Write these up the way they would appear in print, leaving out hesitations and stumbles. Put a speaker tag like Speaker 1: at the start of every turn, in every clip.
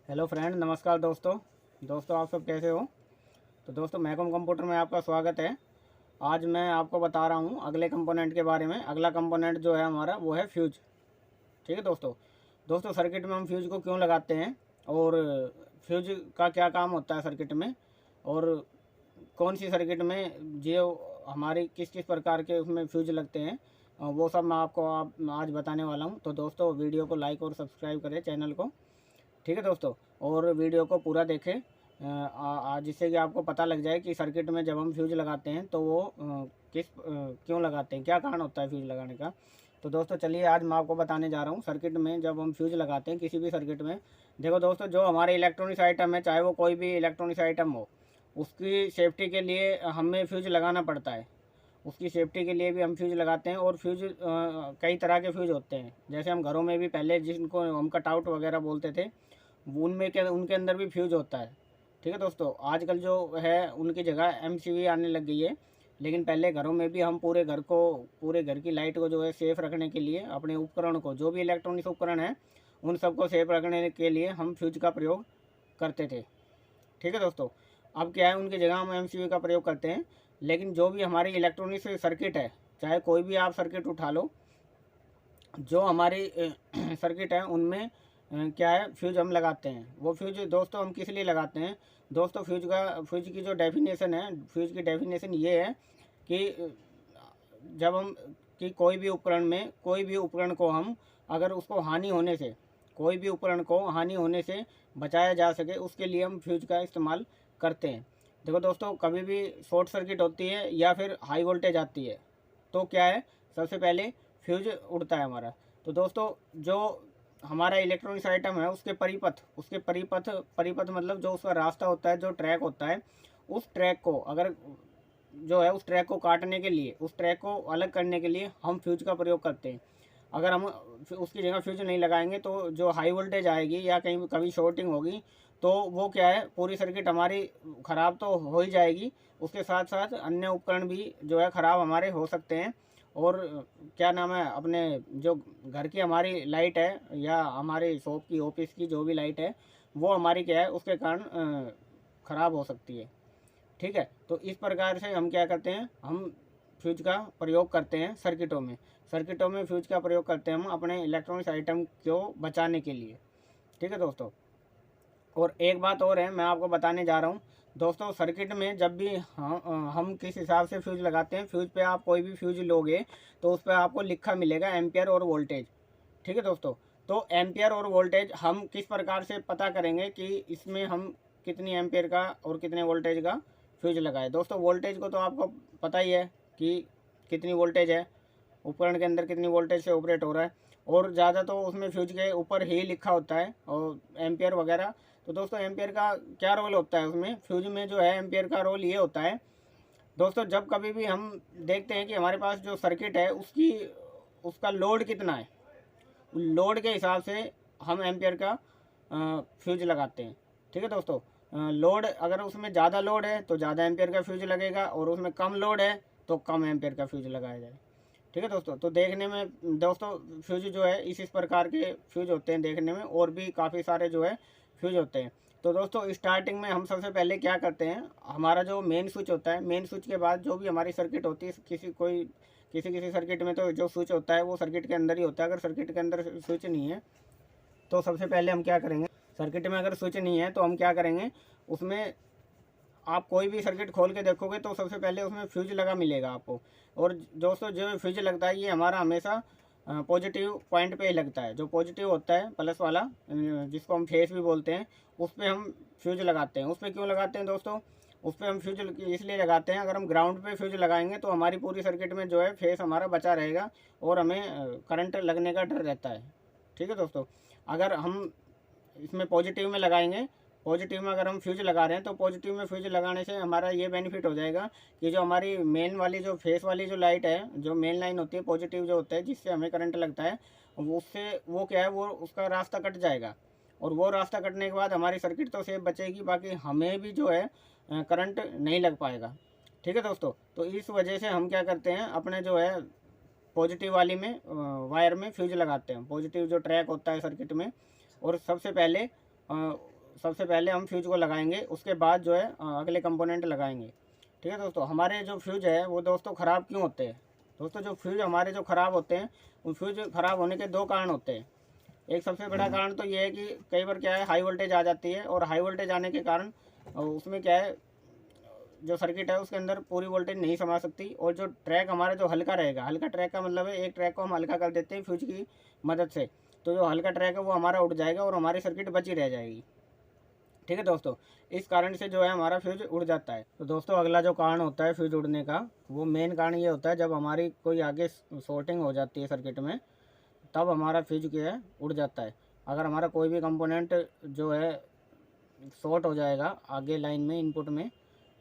Speaker 1: Hello friend, नमस्कार दोस्तों आप सब कैसे हो। तो दोस्तों मैकम कंप्यूटर में आपका स्वागत है। आज मैं आपको बता रहा हूँ अगले कंपोनेंट के बारे में। अगला कंपोनेंट जो है हमारा वो है फ्यूज। ठीक है दोस्तों सर्किट में हम फ्यूज को क्यों लगाते हैं और फ्यूज का क्या काम होता है सर्किट में, और कौन सी सर्किट में जो हमारी किस किस प्रकार के उसमें फ्यूज लगते हैं, वो सब मैं आपको आज बताने वाला हूँ। तो दोस्तों वीडियो को लाइक और सब्सक्राइब करें चैनल को। ठीक है दोस्तों, और वीडियो को पूरा देखें जिससे कि आपको पता लग जाए कि सर्किट में जब हम फ्यूज लगाते हैं तो वो क्यों लगाते हैं, क्या कारण होता है फ्यूज लगाने का। तो दोस्तों चलिए आज मैं आपको बताने जा रहा हूँ सर्किट में जब हम फ्यूज लगाते हैं किसी भी सर्किट में। देखो दोस्तों, जो हमारे इलेक्ट्रॉनिक्स आइटम है, चाहे वो कोई भी इलेक्ट्रॉनिक्स आइटम हो, उसकी सेफ्टी के लिए हमें फ्यूज लगाना पड़ता है। उसकी सेफ्टी के लिए भी हम फ्यूज लगाते हैं। और फ्यूज कई तरह के फ्यूज होते हैं। जैसे हम घरों में भी पहले जिनको हम कटआउट वगैरह बोलते थे, उनके अंदर भी फ्यूज होता है। ठीक है दोस्तों, आजकल जो है उनकी जगह एमसीवी आने लग गई है। लेकिन पहले घरों में भी हम पूरे घर की लाइट को जो है सेफ रखने के लिए, अपने उपकरण को, जो भी इलेक्ट्रॉनिक्स उपकरण है उन सबको सेफ रखने के लिए हम फ्यूज का प्रयोग करते थे। ठीक है दोस्तों, अब क्या है, उनकी जगह हम एमसीवी का प्रयोग करते हैं। लेकिन जो भी हमारी इलेक्ट्रॉनिक्स सर्किट है, चाहे कोई भी आप सर्किट उठा लो, जो हमारी सर्किट है उनमें क्या है, फ्यूज हम लगाते हैं। वो फ्यूज दोस्तों हम किस लिए लगाते हैं। दोस्तों फ्यूज की जो डेफिनेशन है, फ्यूज की डेफिनेशन ये है कि जब हम कि कोई भी उपकरण को हम, अगर उसको हानि होने से, कोई भी उपकरण को हानि होने से बचाया जा सके, उसके लिए हम फ्यूज का इस्तेमाल करते हैं। देखो दोस्तों, कभी भी शॉर्ट सर्किट होती है या फिर हाई वोल्टेज आती है तो क्या है, सबसे पहले फ्यूज उड़ता है हमारा। तो दोस्तों जो हमारा इलेक्ट्रॉनिक्स आइटम है उसके परिपथ मतलब जो उसका रास्ता होता है, जो ट्रैक होता है, उस ट्रैक को अगर जो है उस ट्रैक को काटने के लिए, उस ट्रैक को अलग करने के लिए हम फ्यूज का प्रयोग करते हैं। अगर हम उसकी जगह फ्यूज नहीं लगाएंगे तो जो हाई वोल्टेज आएगी या कहीं कभी शॉर्टिंग होगी तो वो क्या है, पूरी सर्किट हमारी ख़राब तो हो ही जाएगी, उसके साथ साथ अन्य उपकरण भी जो है ख़राब हमारे हो सकते हैं। और क्या नाम है, अपने जो घर की हमारी लाइट है या हमारे शॉप की, ऑफिस की जो भी लाइट है, वो हमारी क्या है, उसके कारण ख़राब हो सकती है। ठीक है, तो इस प्रकार से हम क्या करते हैं, हम फ्यूज का प्रयोग करते हैं सर्किटों में फ्यूज का प्रयोग करते हैं हम अपने इलेक्ट्रॉनिक्स आइटम को बचाने के लिए। ठीक है दोस्तों, और एक बात और है, मैं आपको बताने जा रहा हूँ दोस्तों, सर्किट में जब भी हम किस हिसाब से फ्यूज लगाते हैं, फ्यूज पे आप कोई भी फ्यूज लोगे तो उस पर आपको लिखा मिलेगा एम्पियर और वोल्टेज। ठीक है दोस्तों, तो एम्पियर और वोल्टेज हम किस प्रकार से पता करेंगे कि इसमें हम कितनी एम्पियर का और कितने वोल्टेज का फ्यूज लगाए। दोस्तों वोल्टेज को तो आपको पता ही है कि कितनी वोल्टेज है, उपकरण के अंदर कितनी वोल्टेज से ऑपरेट हो रहा है, और ज़्यादा तो उसमें फ्यूज के ऊपर ही लिखा होता है, और एम्पियर वगैरह। तो दोस्तों एम्पियर का क्या रोल होता है उसमें, फ्यूज में जो है एम्पियर का रोल ये होता है दोस्तों, जब कभी भी हम देखते हैं कि हमारे पास जो सर्किट है उसका लोड कितना है, लोड के हिसाब से हम एम्पियर का फ्यूज लगाते हैं। ठीक है दोस्तों, लोड अगर उसमें ज़्यादा लोड है तो ज़्यादा एम्पियर का फ्यूज लगेगा, और उसमें कम लोड है तो कम एम्पियर का फ्यूज लगाया जाए। ठीक है दोस्तों, तो देखने में दोस्तों फ्यूज जो है इस प्रकार के फ्यूज होते हैं देखने में, और भी काफ़ी सारे जो है फ्यूज होते हैं। तो दोस्तों स्टार्टिंग में हम सबसे पहले क्या करते हैं, हमारा जो मेन स्विच होता है, मेन स्विच के बाद जो भी हमारी सर्किट होती है, किसी सर्किट में तो जो स्विच होता है वो सर्किट के अंदर ही होता है। अगर सर्किट के अंदर स्विच नहीं है तो सबसे पहले हम क्या करेंगे, सर्किट में अगर स्विच नहीं है तो हम क्या करेंगे, उसमें आप कोई भी सर्किट खोल के देखोगे तो सबसे पहले उसमें फ्यूज लगा मिलेगा आपको। और दोस्तों जो फ्यूज लगता है ये हमारा हमेशा पॉजिटिव पॉइंट पे ही लगता है। जो पॉजिटिव होता है प्लस वाला, जिसको हम फेस भी बोलते हैं, उस पर हम फ्यूज लगाते हैं। उस पर क्यों लगाते हैं दोस्तों, उस पर हम फ्यूज इसलिए लगाते हैं, अगर हम ग्राउंड पे फ्यूज लगाएंगे तो हमारी पूरी सर्किट में जो है फेस हमारा बचा रहेगा और हमें करंट लगने का डर रहता है। ठीक है दोस्तों, अगर हम इसमें पॉजिटिव में लगाएंगे, पॉजिटिव में अगर हम फ्यूज लगा रहे हैं तो पॉजिटिव में फ्यूज लगाने से हमारा ये बेनिफिट हो जाएगा कि जो हमारी मेन वाली जो फेस वाली जो लाइट है, जो मेन लाइन होती है, पॉजिटिव जो होता है जिससे हमें करंट लगता है, उससे वो क्या है, वो उसका रास्ता कट जाएगा, और वो रास्ता कटने के बाद हमारी सर्किट तो सेफ बचेगी, बाकी हमें भी जो है करंट नहीं लग पाएगा। ठीक है दोस्तों, तो इस वजह से हम क्या करते हैं, अपने जो है पॉजिटिव वाली में वायर में फ्यूज लगाते हैं, पॉजिटिव जो ट्रैक होता है सर्किट में। और सबसे पहले सबसे पहले हम फ्यूज को लगाएंगे, उसके बाद जो है अगले कंपोनेंट लगाएंगे। ठीक है दोस्तों, हमारे जो फ्यूज है वो दोस्तों ख़राब क्यों होते हैं? दोस्तों जो फ्यूज हमारे जो ख़राब होते हैं, उन फ्यूज ख़राब होने के 2 कारण होते हैं। एक सबसे बड़ा कारण तो ये है कि कई बार क्या है, हाई वोल्टेज आ जाती है, और हाई वोल्टेज आने के कारण उसमें क्या है, जो सर्किट है उसके अंदर पूरी वोल्टेज नहीं समा सकती, और जो ट्रैक हमारा जो हल्का रहेगा, हल्का ट्रैक का मतलब है एक ट्रैक को हम हल्का कर देते हैं फ्यूज की मदद से, तो जो हल्का ट्रैक है वो हमारा उड़ जाएगा और हमारी सर्किट बची रह जाएगी। ठीक है दोस्तों, इस कारण से जो है हमारा फ्यूज उड़ जाता है। तो दोस्तों अगला जो कारण होता है फ्यूज उड़ने का, वो मेन कारण ये होता है जब हमारी कोई आगे शॉर्टिंग हो जाती है सर्किट में, तब हमारा फ्यूज क्या है, उड़ जाता है। अगर हमारा कोई भी कंपोनेंट जो है शॉर्ट हो जाएगा आगे लाइन में, इनपुट में,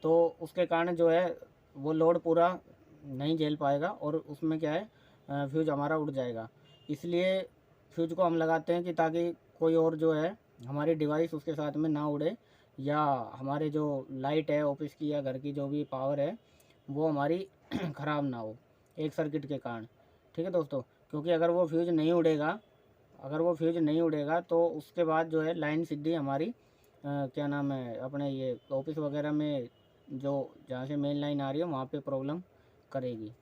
Speaker 1: तो उसके कारण जो है वो लोड पूरा नहीं झेल पाएगा और उसमें क्या है, फ्यूज हमारा उड़ जाएगा। इसलिए फ्यूज को हम लगाते हैं कि ताकि कोई और जो है हमारी डिवाइस उसके साथ में ना उड़े, या हमारे जो लाइट है ऑफिस की या घर की जो भी पावर है वो हमारी ख़राब ना हो एक सर्किट के कारण। ठीक है दोस्तों, क्योंकि अगर वो फ्यूज नहीं उड़ेगा, तो उसके बाद जो है लाइन सीधी हमारी क्या नाम है, अपने ये ऑफिस वगैरह में जो जहाँ से मेन लाइन आ रही है वहाँ पे प्रॉब्लम करेगी।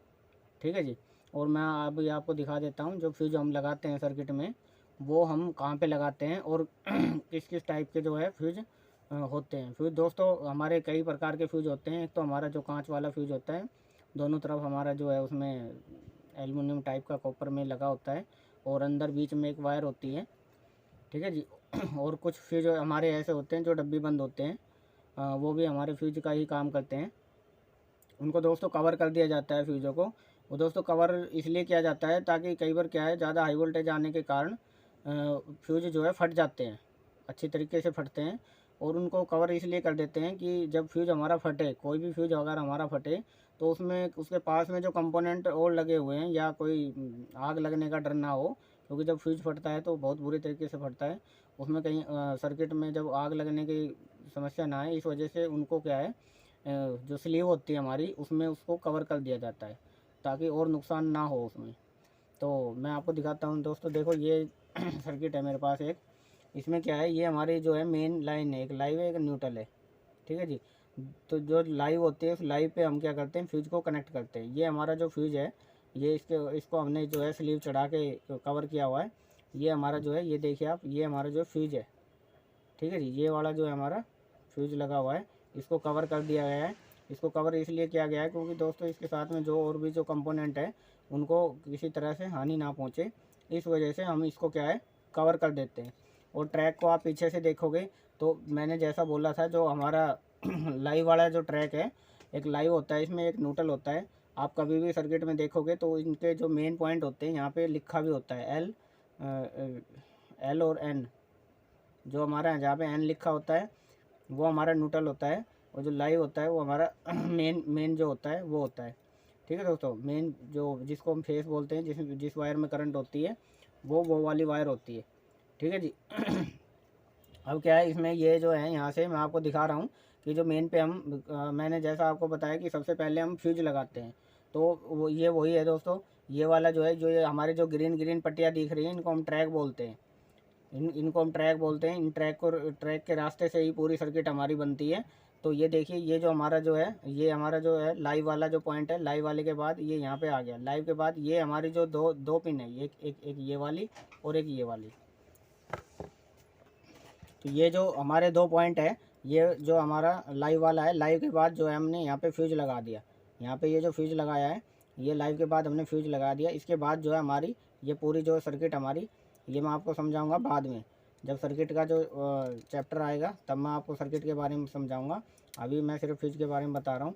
Speaker 1: ठीक है जी। और मैं अभी आपको दिखा देता हूँ जो फ्यूज हम लगाते हैं सर्किट में, वो हम कहाँ पे लगाते हैं और किस किस टाइप के जो है फ्यूज होते हैं। फ्यूज दोस्तों हमारे कई प्रकार के फ्यूज होते हैं। एक तो हमारा जो कांच वाला फ्यूज होता है, दोनों तरफ हमारा जो है उसमें एल्युमिनियम टाइप का कॉपर में लगा होता है, और अंदर बीच में एक वायर होती है। ठीक है जी। और कुछ फ्यूज हमारे ऐसे होते हैं जो डब्बी बंद होते हैं, वो भी हमारे फ्यूज का ही काम करते हैं। उनको दोस्तों कवर कर दिया जाता है फ्यूज़ों को। वो दोस्तों कवर इसलिए किया जाता है ताकि कई बार क्या है, ज़्यादा हाई वोल्टेज आने के कारण फ्यूज जो है फट जाते हैं, अच्छी तरीके से फटते हैं। और उनको कवर इसलिए कर देते हैं कि जब फ्यूज हमारा फटे, कोई भी फ्यूज अगर हमारा फटे, तो उसमें उसके पास में जो कंपोनेंट और लगे हुए हैं या कोई आग लगने का डर ना हो, क्योंकि जब फ्यूज फटता है तो बहुत बुरी तरीके से फटता है, उसमें कहीं सर्किट में जब आग लगने की समस्या ना आए, इस वजह से उनको क्या है, जो स्लीव होती है हमारी उसमें उसको कवर कर दिया जाता है ताकि और नुकसान ना हो उसमें। तो मैं आपको दिखाता हूँ दोस्तों, देखो ये सर्किट है मेरे पास एक, इसमें क्या है, ये हमारी जो है मेन लाइन है, एक लाइव है एक न्यूट्रल है। ठीक है जी। तो जो लाइव होती है उस लाइव पे हम क्या करते हैं, फ्यूज को कनेक्ट करते हैं। ये हमारा जो फ्यूज है, ये इसको हमने जो है स्लीव चढ़ा के कवर किया हुआ है। ये हमारा जो है, ये देखिए आप, ये हमारा जो फ्यूज है। ठीक है जी, ये वाला जो है हमारा फ्यूज लगा हुआ है, इसको कवर कर दिया गया है। इसको कवर इसलिए किया गया है क्योंकि दोस्तों इसके साथ में जो और भी जो कंपोनेंट है उनको किसी तरह से हानि ना पहुंचे, इस वजह से हम इसको क्या है, कवर कर देते हैं। और ट्रैक को आप पीछे से देखोगे तो मैंने जैसा बोला था, जो हमारा लाइव वाला जो ट्रैक है, एक लाइव होता है, इसमें एक न्यूट्रल होता है। आप कभी भी सर्किट में देखोगे तो इनके जो मेन पॉइंट होते हैं यहाँ पे लिखा भी होता है एल और एन। जो हमारा जहाँ पे एन लिखा होता है वो हमारा न्यूट्रल होता है, और जो लाइव होता है वो हमारा मेन जो होता है वो होता है। ठीक है दोस्तों, मेन जो जिसको हम फेस बोलते हैं, जिस वायर में करंट होती है वो वाली वायर होती है। ठीक है जी। अब क्या है, इसमें ये जो है, यहाँ से मैं आपको दिखा रहा हूँ कि जो मेन पे हम मैंने जैसा आपको बताया कि सबसे पहले हम फ्यूज लगाते हैं, तो वो ये वही है दोस्तों। ये वाला जो है, जो ये हमारे जो ग्रीन ग्रीन पट्टियाँ दिख रही हैं, इनको हम ट्रैक बोलते हैं। इनको हम ट्रैक बोलते हैं। इन ट्रैक के रास्ते से ही पूरी सर्किट हमारी बनती है। तो ये देखिए, ये जो हमारा जो है, ये हमारा जो है लाइव वाला जो पॉइंट है, लाइव वाले के बाद ये यहाँ पे आ गया। लाइव के बाद ये हमारी जो दो पिन है, एक ये वाली और एक ये वाली। तो ये जो हमारे 2 पॉइंट है, ये जो हमारा लाइव वाला है, लाइव के बाद जो है हमने यहाँ पे फ्यूज लगा दिया। यहाँ पे ये जो फ्यूज लगाया है, ये लाइव के बाद हमने फ्यूज लगा दिया। इसके बाद जो है हमारी ये पूरी जो सर्किट हमारी, ये मैं आपको समझाऊंगा बाद में, जब सर्किट का जो चैप्टर आएगा तब मैं आपको सर्किट के बारे में समझाऊंगा। अभी मैं सिर्फ फ्यूज के बारे में बता रहा हूँ।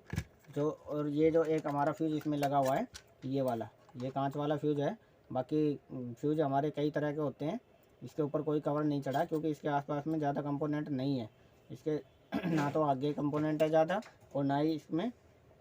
Speaker 1: जो और ये जो एक हमारा फ्यूज इसमें लगा हुआ है, ये वाला, ये कांच वाला फ्यूज है। बाकी फ्यूज हमारे कई तरह के होते हैं। इसके ऊपर कोई कवर नहीं चढ़ा क्योंकि इसके आसपास में ज़्यादा कंपोनेंट नहीं है इसके। ना तो आगे कंपोनेंट है ज़्यादा, और ना ही इसमें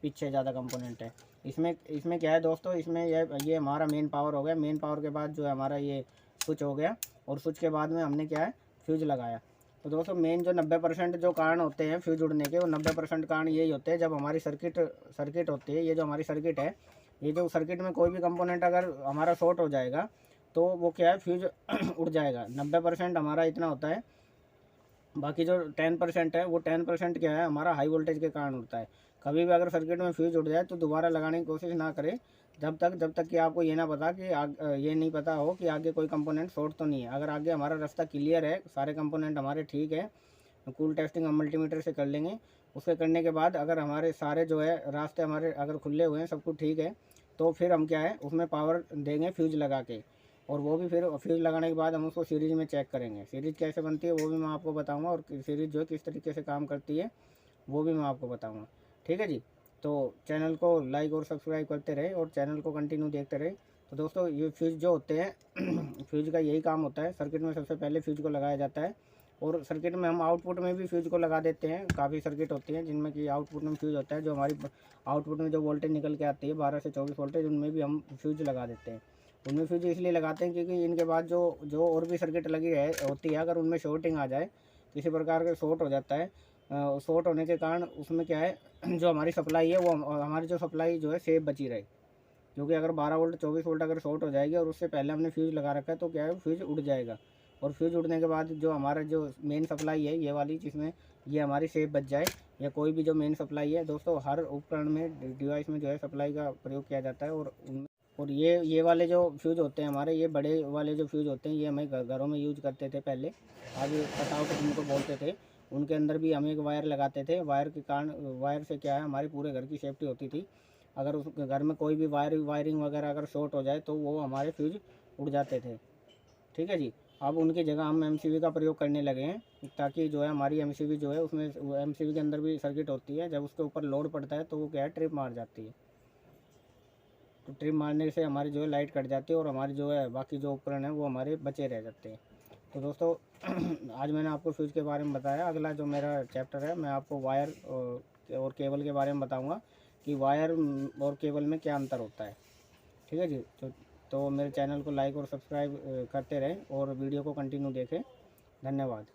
Speaker 1: पीछे ज़्यादा कंपोनेंट है। इसमें क्या है दोस्तों, इसमें ये हमारा मेन पावर हो गया। मेन पावर के बाद जो है हमारा ये स्विच हो गया, और स्विच के बाद में हमने क्या है, फ्यूज लगाया। तो दोस्तों मेन जो 90% जो कारण होते हैं फ्यूज उड़ने के, वो 90% कारण यही होते हैं जब हमारी सर्किट होती है। ये जो हमारी सर्किट है, ये जो सर्किट में कोई भी कंपोनेंट अगर हमारा शॉर्ट हो जाएगा तो वो क्या है, फ्यूज उड़ जाएगा। 90% हमारा इतना होता है बाकी जो 10% है वो 10% क्या है, हमारा हाई वोल्टेज के कारण उड़ता है। कभी भी अगर सर्किट में फ्यूज उड़ जाए तो दोबारा लगाने की कोशिश ना करें, जब तक कि आपको ये ना पता कि ये नहीं पता हो कि आगे कोई कंपोनेंट शॉर्ट तो नहीं है। अगर आगे हमारा रास्ता क्लियर है, सारे कंपोनेंट हमारे ठीक है, कूल टेस्टिंग हम मल्टीमीटर से कर लेंगे। उसके करने के बाद अगर हमारे सारे जो है रास्ते हमारे अगर खुले हुए हैं, सब कुछ ठीक है, तो फिर हम क्या है उसमें पावर देंगे फ्यूज लगा के। और वो भी फिर फ्यूज लगाने के बाद हम उसको सीरीज में चेक करेंगे। सीरीज कैसे बनती है वो भी मैं आपको बताऊंगा, और सीरीज जो है किस तरीके से काम करती है वो भी मैं आपको बताऊंगा। ठीक है जी। तो चैनल को लाइक और सब्सक्राइब करते रहे और चैनल को कंटिन्यू देखते रहे। तो दोस्तों ये फ्यूज जो होते हैं फ्यूज का यही काम होता है। सर्किट में सबसे पहले फ्यूज को लगाया जाता है, और सर्किट में हम आउटपुट में भी फ्यूज को लगा देते हैं। काफ़ी सर्किट होती हैं जिनमें कि आउटपुट में फ्यूज होता है, जो हमारी आउटपुट में जो वोल्टेज निकल के आती है 12 से 24 वोल्टेज, उनमें भी हम फ्यूज लगा देते हैं। उनमें फ्यूज इसलिए लगाते हैं क्योंकि इनके बाद जो जो और भी सर्किट लगी है होती है, अगर उनमें शॉर्टिंग आ जाए, किसी प्रकार का शॉर्ट हो जाता है, शॉर्ट होने के कारण उसमें क्या है जो हमारी सप्लाई है वो हमारी जो सप्लाई जो है सेफ बची रहे। क्योंकि अगर 12 वोल्ट 24 वोल्ट अगर शॉर्ट हो जाएगी और उससे पहले हमने फ्यूज़ लगा रखा है तो क्या है फ्यूज़ उड़ जाएगा। और फ्यूज़ उड़ने के बाद जो हमारा जो मेन सप्लाई है ये वाली, जिसमें ये हमारी सेफ बच जाए, या कोई भी जो मेन सप्लाई है, दोस्तों हर उपकरण में डिवाइस में जो है सप्लाई का प्रयोग किया जाता है। और ये वाले जो फ्यूज़ होते हैं हमारे, ये बड़े वाले जो फ्यूज़ होते हैं ये हमें घरों में यूज करते थे पहले। आगे कटआउट जिनको बोलते थे, उनके अंदर भी हम एक वायर लगाते थे। वायर के कारण, वायर से क्या है हमारे पूरे घर की सेफ्टी होती थी। अगर उस घर में कोई भी वायरिंग वगैरह अगर शॉर्ट हो जाए तो वो हमारे फ्यूज उड़ जाते थे। ठीक है जी। अब उनकी जगह हम एमसीबी का प्रयोग करने लगे हैं, ताकि जो है हमारी एमसीबी जो है उसमें एमसीबी के अंदर भी सर्किट होती है, जब उसके ऊपर लोड पड़ता है तो वो क्या है ट्रिप मार जाती है। तो ट्रिप मारने से हमारी जो है लाइट कट जाती है और हमारी जो है बाकी जो उपकरण है वो हमारे बचे रह जाते हैं। तो दोस्तों आज मैंने आपको फ्यूज के बारे में बताया। अगला जो मेरा चैप्टर है मैं आपको वायर और केबल के बारे में बताऊंगा कि वायर और केबल में क्या अंतर होता है। ठीक है जी। तो मेरे चैनल को लाइक और सब्सक्राइब करते रहें और वीडियो को कंटिन्यू देखें। धन्यवाद।